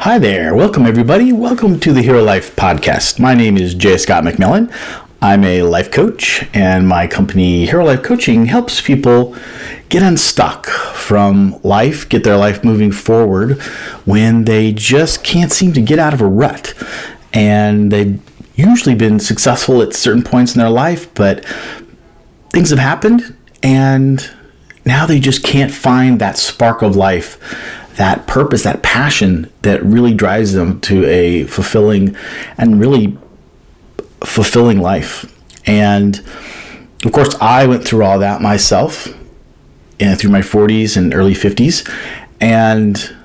Hi there. Welcome, everybody. Welcome to the Hero Life podcast. My name is J. Scott MacMillan. I'm a life coach, and my company, Hero Life Coaching, helps people get unstuck from life, get their life moving forward when they just can't seem to get out of a rut. And they've usually been successful at certain points in their life, but things have happened, and now they just can't find that spark of life, that purpose, that passion that really drives them to a fulfilling life. And of course, I went through all that myself and through my 40s and early 50s. And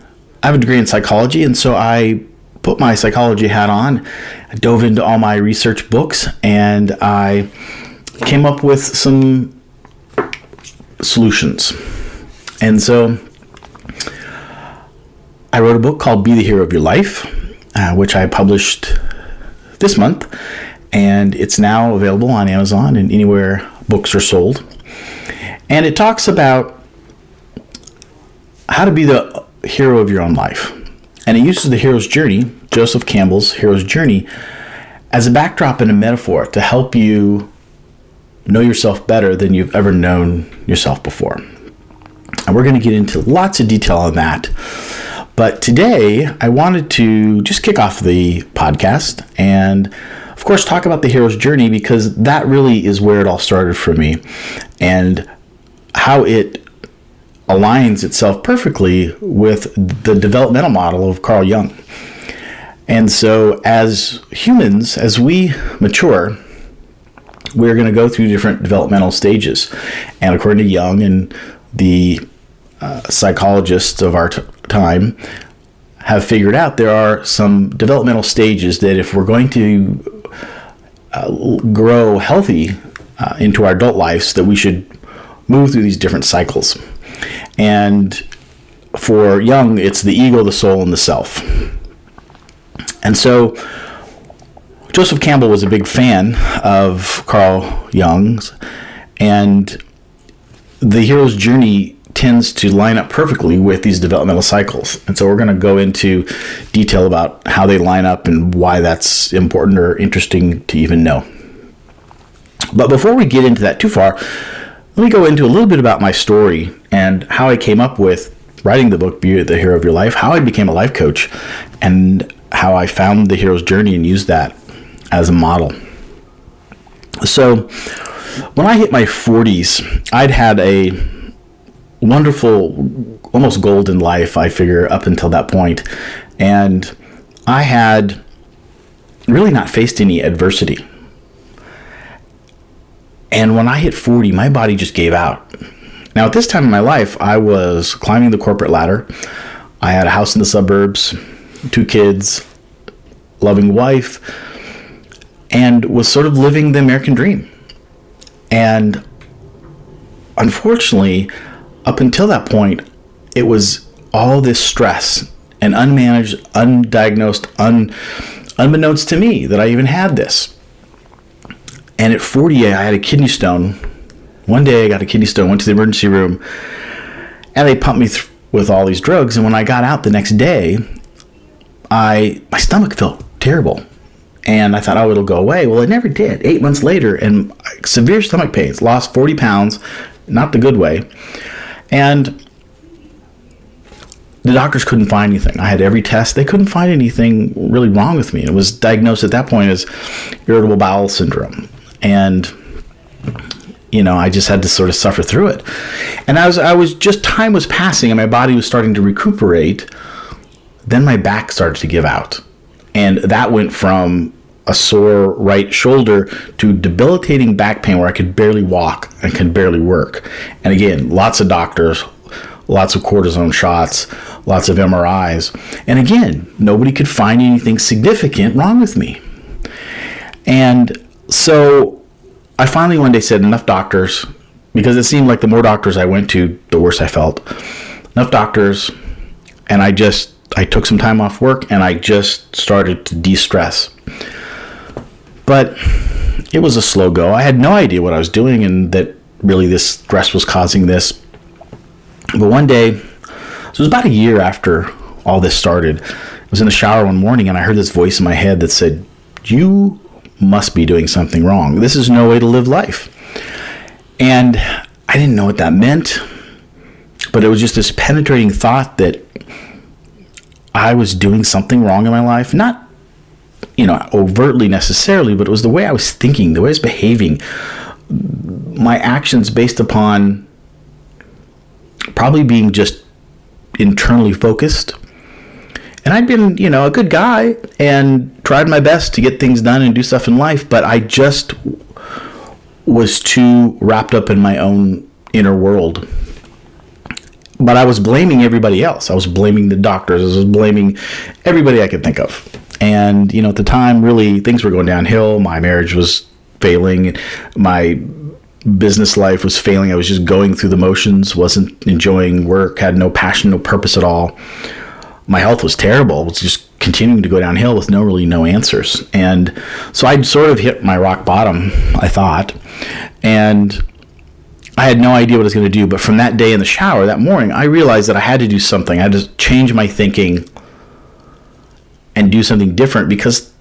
I have a degree in psychology, and so I put my psychology hat on. I dove into all my research books, and I came up with some solutions. And so I wrote a book called Be the Hero of Your Life, which I published this month, and it's now available on Amazon and anywhere books are sold. And it talks about how to be the hero of your own life. And it uses the hero's journey, Joseph Campbell's hero's journey, as a backdrop and a metaphor to help you know yourself better than you've ever known yourself before. And we're going to get into lots of detail on that. But today, I wanted to just kick off the podcast and, of course, talk about the hero's journey, because that really is where it all started for me and how it aligns itself perfectly with the developmental model of Carl Jung. And so as humans, as we mature, we're going to go through different developmental stages. And according to Jung and the psychologists of our time have figured out there are some developmental stages that if we're going to grow healthy into our adult lives, that we should move through these different cycles. And for Jung, it's the ego, the soul, and the self. And so Joseph Campbell was a big fan of Carl Jung's, and the hero's journey tends to line up perfectly with these developmental cycles. And so we're going to go into detail about how they line up and why that's important or interesting to even know. But before we get into that too far, let me go into a little bit about my story and how I came up with writing the book, Be the Hero of Your Life, how I became a life coach, and how I found the hero's journey and used that as a model. So when I hit my 40s, I'd had a wonderful, almost golden life, I figure, up until that point. And I had really not faced any adversity. And when I hit 40, my body just gave out. Now, at this time in my life, I was climbing the corporate ladder. I had a house in the suburbs, 2 kids, loving wife, and was sort of living the American dream. And unfortunately, up until that point, it was all this stress and unmanaged, undiagnosed, unbeknownst to me that I even had this. And at 40, I had a kidney stone. One day I got a kidney stone, went to the emergency room, and they pumped me with all these drugs. And when I got out the next day, my stomach felt terrible. And I thought, oh, it'll go away. Well, it never did. 8 months later, and severe stomach pains, lost 40 pounds, not the good way. And the doctors couldn't find anything. I had every test. They couldn't find anything really wrong with me. It was diagnosed at that point as irritable bowel syndrome. And, I just had to sort of suffer through it. And time was passing and my body was starting to recuperate. Then my back started to give out. And that went from a sore right shoulder to debilitating back pain where I could barely walk and could barely work. And again, lots of doctors, lots of cortisone shots, lots of MRIs. And again, nobody could find anything significant wrong with me. And so I finally one day said, enough doctors, because it seemed like the more doctors I went to, the worse I felt. Enough doctors. And I took some time off work and I just started to de-stress. But it was a slow go. I had no idea what I was doing and that really this stress was causing this. But one day, so it was about a year after all this started, was in the shower one morning and I heard this voice in my head that said, you must be doing something wrong. This is no way to live life. And I didn't know what that meant, but it was just this penetrating thought that I was doing something wrong in my life. Not, overtly necessarily, but it was the way I was thinking, the way I was behaving, my actions based upon probably being just internally focused. And I'd been, a good guy and tried my best to get things done and do stuff in life, but I just was too wrapped up in my own inner world. But I was blaming everybody else. I was blaming the doctors. I was blaming everybody I could think of. And, at the time, really, things were going downhill. My marriage was failing. My business life was failing. I was just going through the motions, wasn't enjoying work, had no passion, no purpose at all. My health was terrible. It was just continuing to go downhill with no answers. And so I'd sort of hit my rock bottom, I thought. And I had no idea what I was going to do. But from that day in the shower, that morning, I realized that I had to do something. I had to change my thinking and do something different, because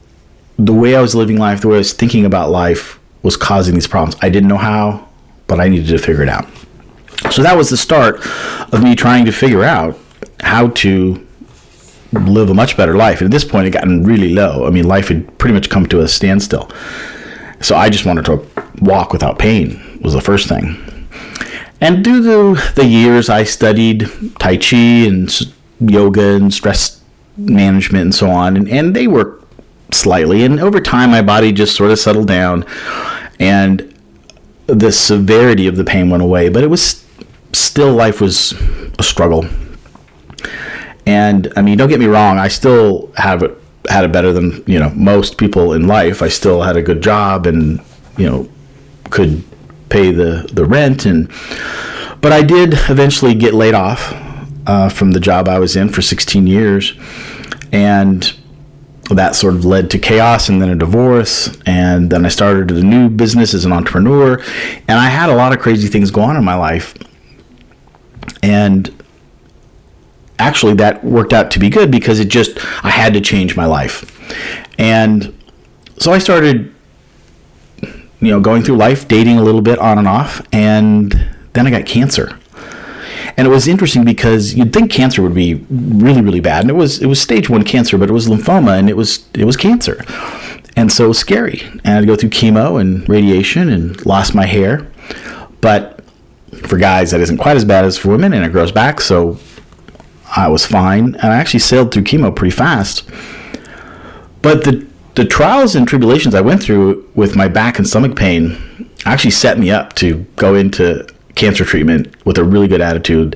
the way I was living life, the way I was thinking about life was causing these problems. I didn't know how, but I needed to figure it out. So that was the start of me trying to figure out how to live a much better life. And at this point, it had gotten really low. I mean, life had pretty much come to a standstill. So I just wanted to walk without pain was the first thing. And through the years, I studied Tai Chi and yoga and stress management and so on, and they work slightly. And over time, my body just sort of settled down, and the severity of the pain went away. But it was still, life was a struggle. And I mean, don't get me wrong, I still had it better than most people in life. I still had a good job and could pay the rent, but I did eventually get laid off from the job I was in for 16 years, and that sort of led to chaos and then a divorce, and then I started a new business as an entrepreneur, and I had a lot of crazy things go on in my life, and actually that worked out to be good because I had to change my life. And so I started going through life, dating a little bit on and off, and then I got cancer. And it was interesting because you'd think cancer would be really, really bad. And it was stage 1 cancer, but it was lymphoma, and it was cancer. And so it was scary. And I had to go through chemo and radiation and lost my hair. But for guys, that isn't quite as bad as for women, and it grows back. So I was fine. And I actually sailed through chemo pretty fast. But the trials and tribulations I went through with my back and stomach pain actually set me up to go into cancer treatment with a really good attitude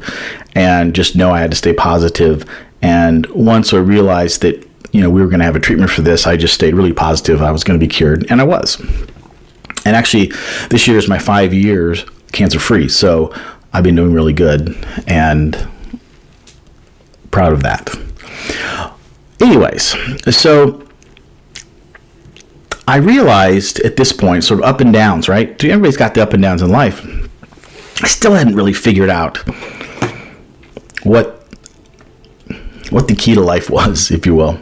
and just know I had to stay positive. And once I realized that, we were going to have a treatment for this, I just stayed really positive. I was going to be cured, and I was. And actually, this year is my 5 years cancer-free, so I've been doing really good and proud of that. Anyways, so I realized at this point, sort of up and downs, right? Everybody's got the up and downs in life. I still hadn't really figured out what the key to life was, if you will.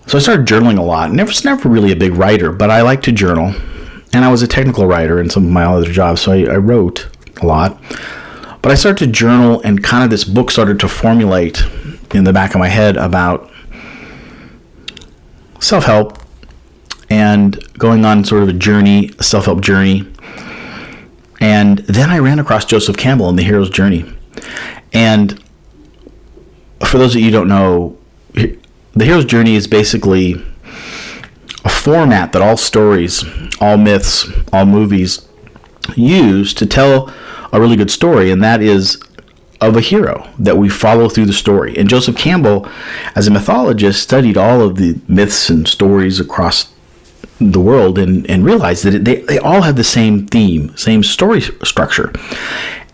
So I started journaling a lot. I was never really a big writer, but I like to journal. And I was a technical writer in some of my other jobs, so I wrote a lot. But I started to journal, and kind of this book started to formulate in the back of my head about self-help and going on sort of a self-help journey. And then I ran across Joseph Campbell in The Hero's Journey. And for those of you who don't know, The Hero's Journey is basically a format that all stories, all myths, all movies use to tell a really good story, and that is of a hero that we follow through the story. And Joseph Campbell, as a mythologist, studied all of the myths and stories across the world and realized that they all have the same theme, same story structure.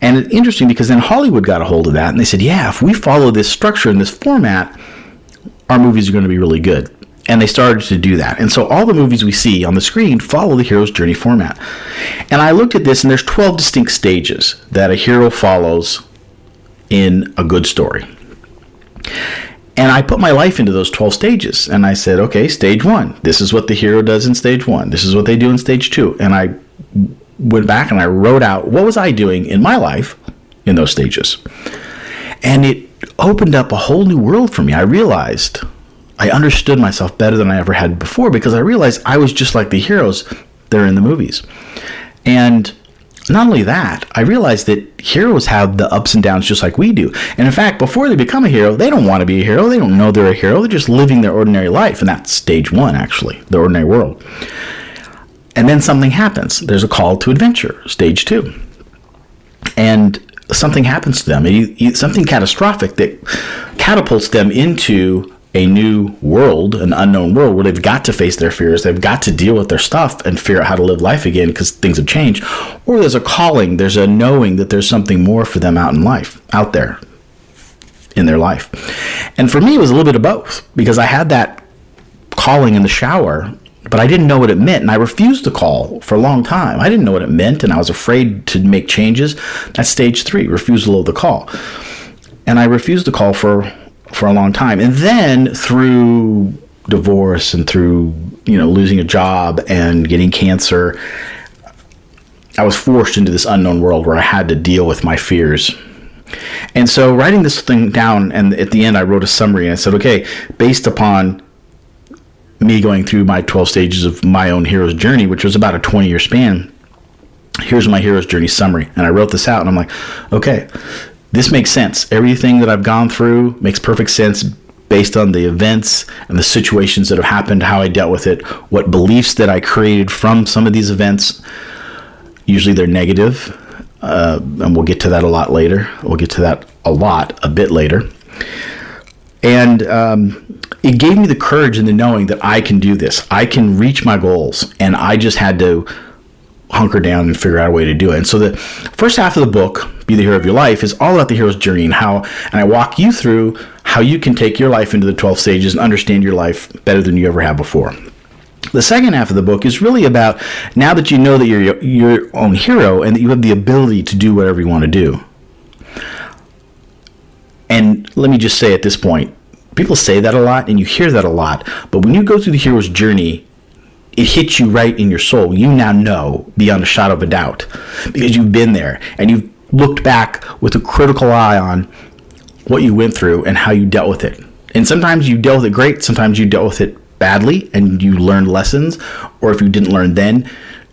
And it's interesting because then Hollywood got a hold of that, and they said, yeah, if we follow this structure and this format, our movies are going to be really good. And they started to do that. And so all the movies we see on the screen follow the hero's journey format. And I looked at this, and there's 12 distinct stages that a hero follows in a good story. And I put my life into those 12 stages. And I said, okay, stage 1, this is what the hero does in stage 1. This is what they do in stage 2. And I went back and I wrote out what was I doing in my life in those stages. And it opened up a whole new world for me. I realized I understood myself better than I ever had before, because I realized I was just like the heroes that are in the movies. And not only that, I realized that heroes have the ups and downs just like we do. And in fact, before they become a hero, they don't want to be a hero. They don't know they're a hero. They're just living their ordinary life. And that's stage 1, actually, the ordinary world. And then something happens. There's a call to adventure, stage 2. And something happens to them, something catastrophic that catapults them into a new world, an unknown world, where they've got to face their fears, they've got to deal with their stuff and figure out how to live life again because things have changed. Or there's a calling, there's a knowing that there's something more for them out in life, out there in their life. And for me, it was a little bit of both, because I had that calling in the shower, but I didn't know what it meant, and I refused to call for a long time. I didn't know what it meant, and I was afraid to make changes. That's stage 3, refusal of the call. And I refused to call for a long time. And then through divorce and through, losing a job and getting cancer, I was forced into this unknown world where I had to deal with my fears. And so writing this thing down, and at the end I wrote a summary, and I said, okay, based upon me going through my 12 stages of my own hero's journey, which was about a 20-year span, here's my hero's journey summary. And I wrote this out, and I'm like, okay, this makes sense. Everything that I've gone through makes perfect sense based on the events and the situations that have happened, how I dealt with it, what beliefs that I created from some of these events. Usually they're negative, and we'll get to that a lot later. We'll get to that a bit later. And it gave me the courage and the knowing that I can do this. I can reach my goals, and I just had to hunker down and figure out a way to do it. And so the first half of the book, Be the Hero of Your Life, is all about the hero's journey and I walk you through how you can take your life into the 12 stages and understand your life better than you ever have before. The second half of the book is really about, now that you know that you're your own hero and that you have the ability to do whatever you want to do. And let me just say at this point, people say that a lot and you hear that a lot, but when you go through the hero's journey, it hits you right in your soul. You now know beyond a shadow of a doubt, because you've been there and you've looked back with a critical eye on what you went through and how you dealt with it. And sometimes you dealt with it great, sometimes you dealt with it badly and you learned lessons, or if you didn't learn then,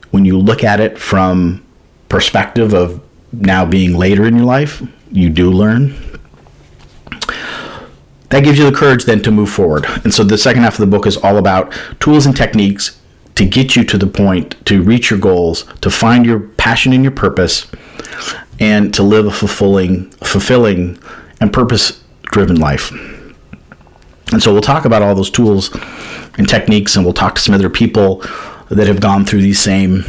when you look at it from perspective of now being later in your life, you do learn. That gives you the courage then to move forward. And so the second half of the book is all about tools and techniques to get you to the point, to reach your goals, to find your passion and your purpose, and to live a fulfilling and purpose-driven life. And so we'll talk about all those tools and techniques, and we'll talk to some other people that have gone through these same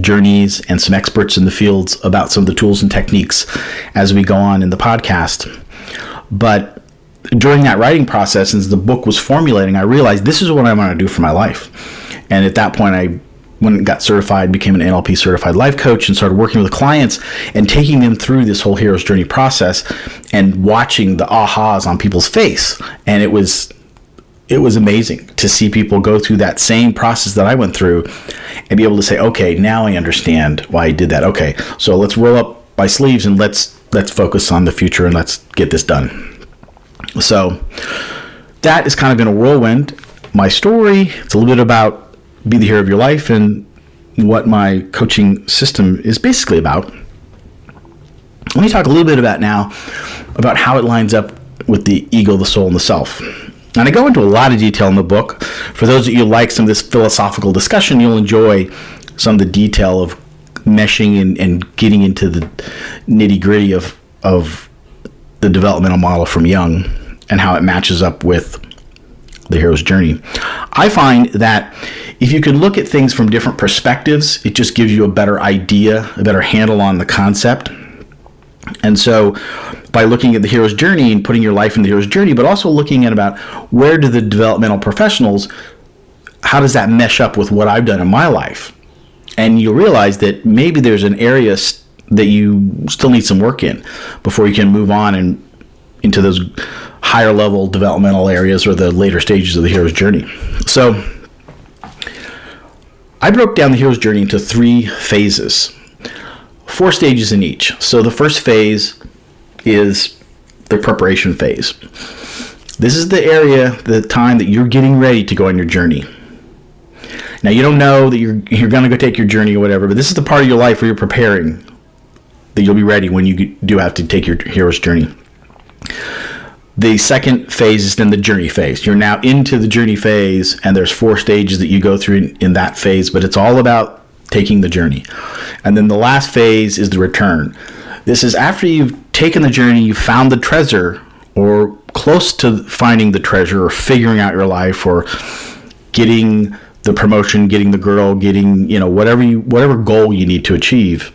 journeys and some experts in the fields about some of the tools and techniques as we go on in the podcast. But during that writing process, as the book was formulating, I realized this is what I want to do for my life. And at that point, I went and got certified, became an NLP certified life coach, and started working with clients and taking them through this whole hero's journey process and watching the ahas on people's face. And it was amazing to see people go through that same process that I went through and be able to say, okay, now I understand why I did that. Okay, so let's roll up my sleeves and let's focus on the future and let's get this done. So that is kind of in a whirlwind. My story, it's a little bit about Be the Hero of Your Life and what my coaching system is basically about. Let me talk a little bit about how it lines up with the ego, the soul, and the self. And I go into a lot of detail in the book. For those of you who like some of this philosophical discussion, you'll enjoy some of the detail of meshing and getting into the nitty-gritty of the developmental model from Jung and how it matches up with the hero's journey. I find that if you can look at things from different perspectives, it just gives you a better idea, a better handle on the concept. And so by looking at the hero's journey and putting your life in the hero's journey, but also looking at about where do the developmental professionals, how does that mesh up with what I've done in my life? And you'll realize that maybe there's an area that you still need some work in before you can move on and into those higher level developmental areas or the later stages of the hero's journey. So I broke down the hero's journey into 3 phases, 4 stages in each. So the first phase is the preparation phase. This is the area, the time that you're getting ready to go on your journey. Now, you don't know that you're going to go take your journey or whatever, but this is the part of your life where you're preparing that you'll be ready when you do have to take your hero's journey. The second phase is then the journey phase. You're now into the journey phase, and there's 4 stages that you go through in that phase, but it's all about taking the journey. And then the last phase is the return. This is after you've taken the journey, you've found the treasure, or close to finding the treasure, or figuring out your life, or getting the promotion, getting the girl, getting, whatever goal you need to achieve.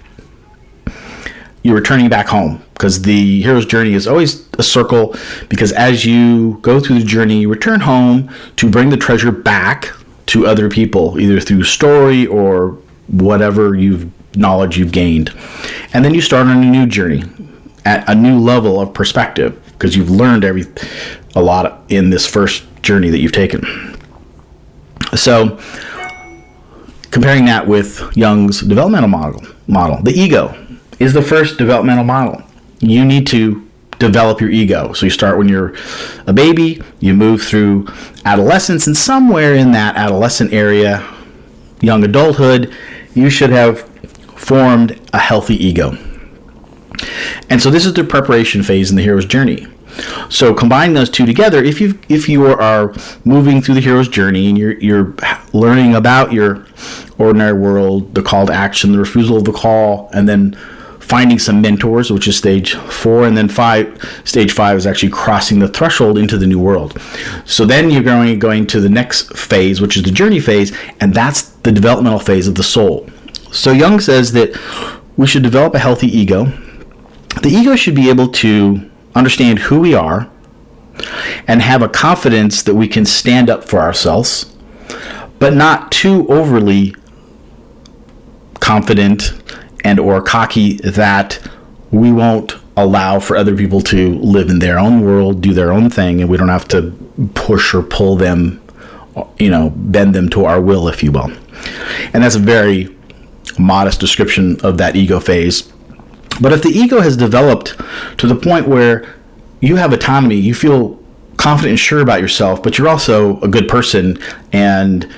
You're returning back home, because the hero's journey is always a circle, because as you go through the journey, you return home to bring the treasure back to other people, either through story or whatever knowledge you've gained. And then you start on a new journey at a new level of perspective, because you've learned a lot in this first journey that you've taken. So comparing that with Jung's developmental model, the ego is the first developmental model. You need to develop your ego. So you start when you're a baby, you move through adolescence, and somewhere in that adolescent area, young adulthood, you should have formed a healthy ego. And so this is the preparation phase in the hero's journey. So combine those two together. If you are moving through the hero's journey and you're learning about your ordinary world, the call to action, the refusal of the call, and then finding some mentors, which is stage 4, and then stage 5 is actually crossing the threshold into the new world. So then you're going to the next phase, which is the journey phase, and that's the developmental phase of the soul. So Jung says that we should develop a healthy ego. The ego should be able to understand who we are and have a confidence that we can stand up for ourselves, but not too overly confident and or cocky that we won't allow for other people to live in their own world, do their own thing, and we don't have to push or pull them, bend them to our will, if you will. And that's a very modest description of that ego phase. But if the ego has developed to the point where you have autonomy, you feel confident and sure about yourself, but you're also a good person, and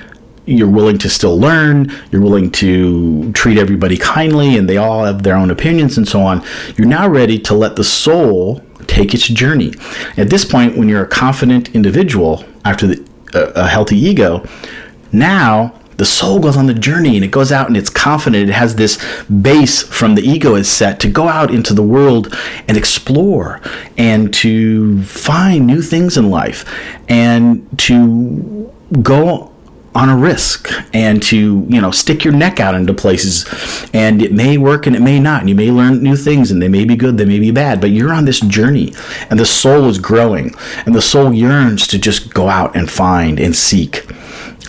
you're willing to still learn, you're willing to treat everybody kindly, and they all have their own opinions and so on, you're now ready to let the soul take its journey. At this point, when you're a confident individual after a healthy ego, now the soul goes on the journey, and it goes out and it's confident. It has this base from the ego is set to go out into the world and explore and to find new things in life and to go on a risk and to, stick your neck out into places, and it may work and it may not, and you may learn new things, and they may be good, they may be bad, but you're on this journey, and the soul is growing, and the soul yearns to just go out and find and seek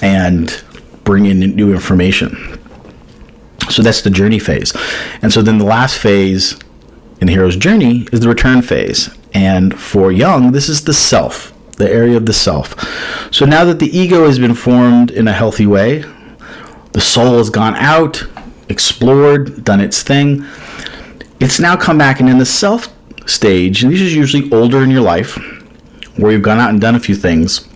and bring in new information. So that's the journey phase. And so then the last phase in the hero's journey is the return phase. And for Jung, this is the self, the area of the self. So now that the ego has been formed in a healthy way, the soul has gone out, explored, done its thing, it's now come back, and in the self stage, and this is usually older in your life, where you've gone out and done a few things,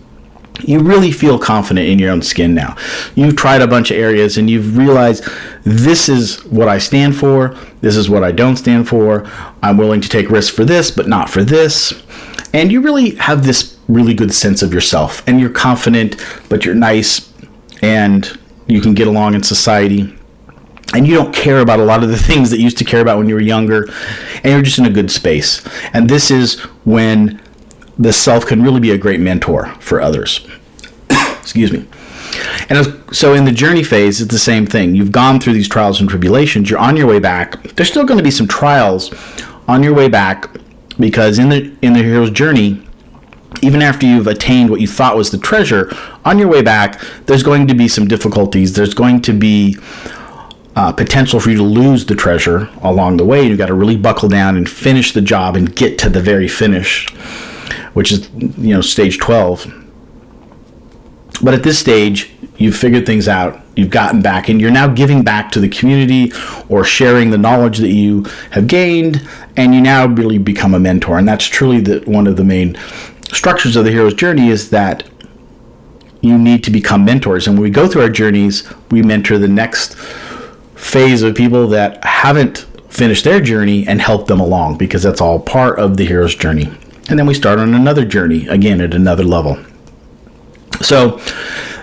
you really feel confident in your own skin now. You've tried a bunch of areas and you've realized, this is what I stand for, this is what I don't stand for, I'm willing to take risks for this, but not for this. And you really have this really good sense of yourself, and you're confident, but you're nice, and you can get along in society, and you don't care about a lot of the things that you used to care about when you were younger, and you're just in a good space. And this is when the self can really be a great mentor for others. Excuse me. And so in the journey phase, it's the same thing. You've gone through these trials and tribulations. You're on your way back. There's still going to be some trials on your way back, because in the hero's journey, even after you've attained what you thought was the treasure, on your way back, there's going to be some difficulties. There's going to be potential for you to lose the treasure along the way. You've got to really buckle down and finish the job and get to the very finish. which is, stage 12. But at this stage, you've figured things out, you've gotten back, and you're now giving back to the community or sharing the knowledge that you have gained, and you now really become a mentor. And that's truly one of the main structures of the hero's journey, is that you need to become mentors. And when we go through our journeys, we mentor the next phase of people that haven't finished their journey and help them along, because that's all part of the hero's journey. And then we start on another journey, again, at another level. So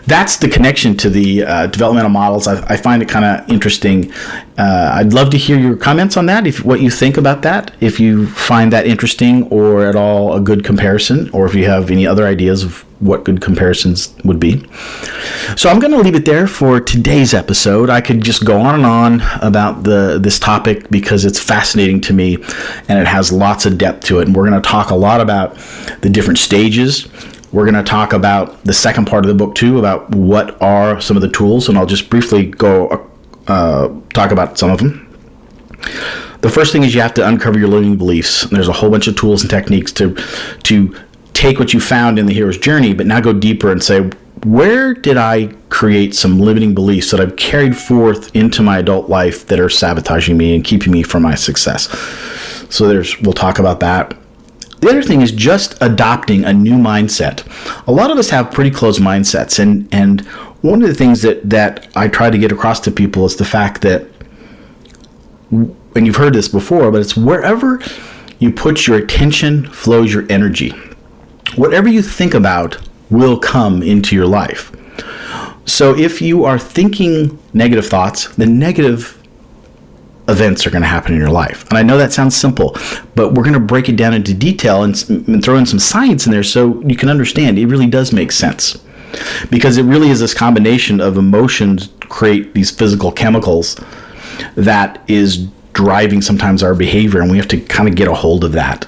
that's the connection to the developmental models. I find it kind of interesting. I'd love to hear your comments on that, what you think about that, if you find that interesting or at all a good comparison, or if you have any other ideas of what good comparisons would be. So I'm going to leave it there for today's episode. I could just go on and on about this topic because it's fascinating to me and it has lots of depth to it. And we're going to talk a lot about the different stages. We're going to talk about the second part of the book too, about what are some of the tools, and I'll just briefly go talk about some of them. The first thing is you have to uncover your limiting beliefs. There's a whole bunch of tools and techniques to take what you found in the hero's journey, but now go deeper and say, where did I create some limiting beliefs that I've carried forth into my adult life that are sabotaging me and keeping me from my success? So we'll talk about that. The other thing is just adopting a new mindset. A lot of us have pretty closed mindsets, and one of the things that I try to get across to people is the fact that, and you've heard this before, but it's wherever you put your attention flows your energy. Whatever you think about will come into your life. So if you are thinking negative thoughts, the negative events are going to happen in your life. And I know that sounds simple, but we're going to break it down into detail and throw in some science in there so you can understand it really does make sense. Because it really is this combination of emotions create these physical chemicals that is driving sometimes our behavior, and we have to kind of get a hold of that.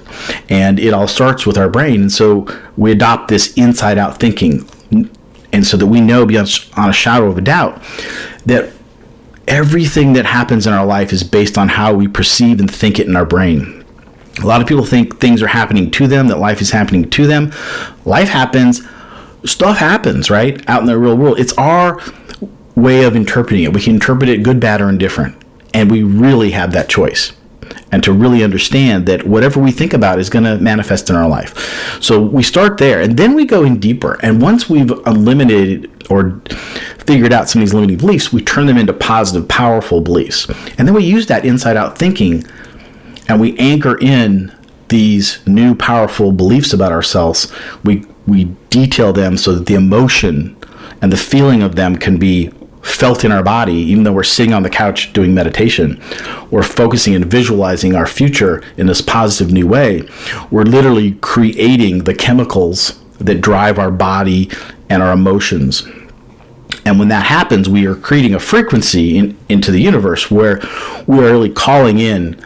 And it all starts with our brain. And so we adopt this inside out thinking, and so that we know beyond on a shadow of a doubt that everything that happens in our life is based on how we perceive and think it in our brain. A lot of people think things are happening to them, that life is happening to them. Life happens, stuff happens, right? Out in the real world. It's our way of interpreting it. We can interpret it good, bad, or indifferent. And we really have that choice. And to really understand that whatever we think about is going to manifest in our life. So we start there, and then we go in deeper. And once we've eliminated or figured out some of these limiting beliefs, we turn them into positive, powerful beliefs. And then we use that inside-out thinking, and we anchor in these new powerful beliefs about ourselves. We detail them so that the emotion and the feeling of them can be felt in our body, even though we're sitting on the couch doing meditation. We're focusing and visualizing our future in this positive new way. We're literally creating the chemicals that drive our body and our emotions. And when that happens, we are creating a frequency into the universe where we are really calling in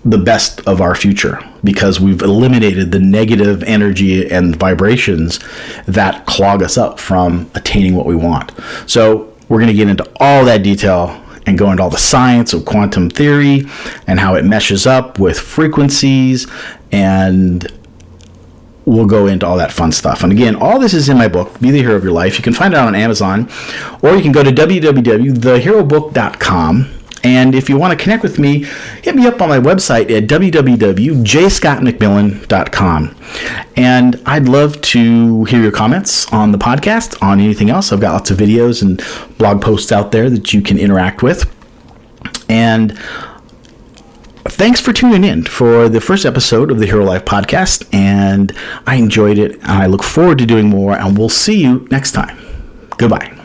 the best of our future, because we've eliminated the negative energy and vibrations that clog us up from attaining what we want. So we're going to get into all that detail and go into all the science of quantum theory and how it meshes up with frequencies, and we'll go into all that fun stuff. And again, all this is in my book, Be the Hero of Your Life. You can find it out on Amazon, or you can go to www.theherobook.com. And if you want to connect with me, hit me up on my website at www.jscottmacmillan.com. And I'd love to hear your comments on the podcast, on anything else. I've got lots of videos and blog posts out there that you can interact with. And thanks for tuning in for the first episode of the Hero Life podcast. And I enjoyed it, and I look forward to doing more, and we'll see you next time. Goodbye.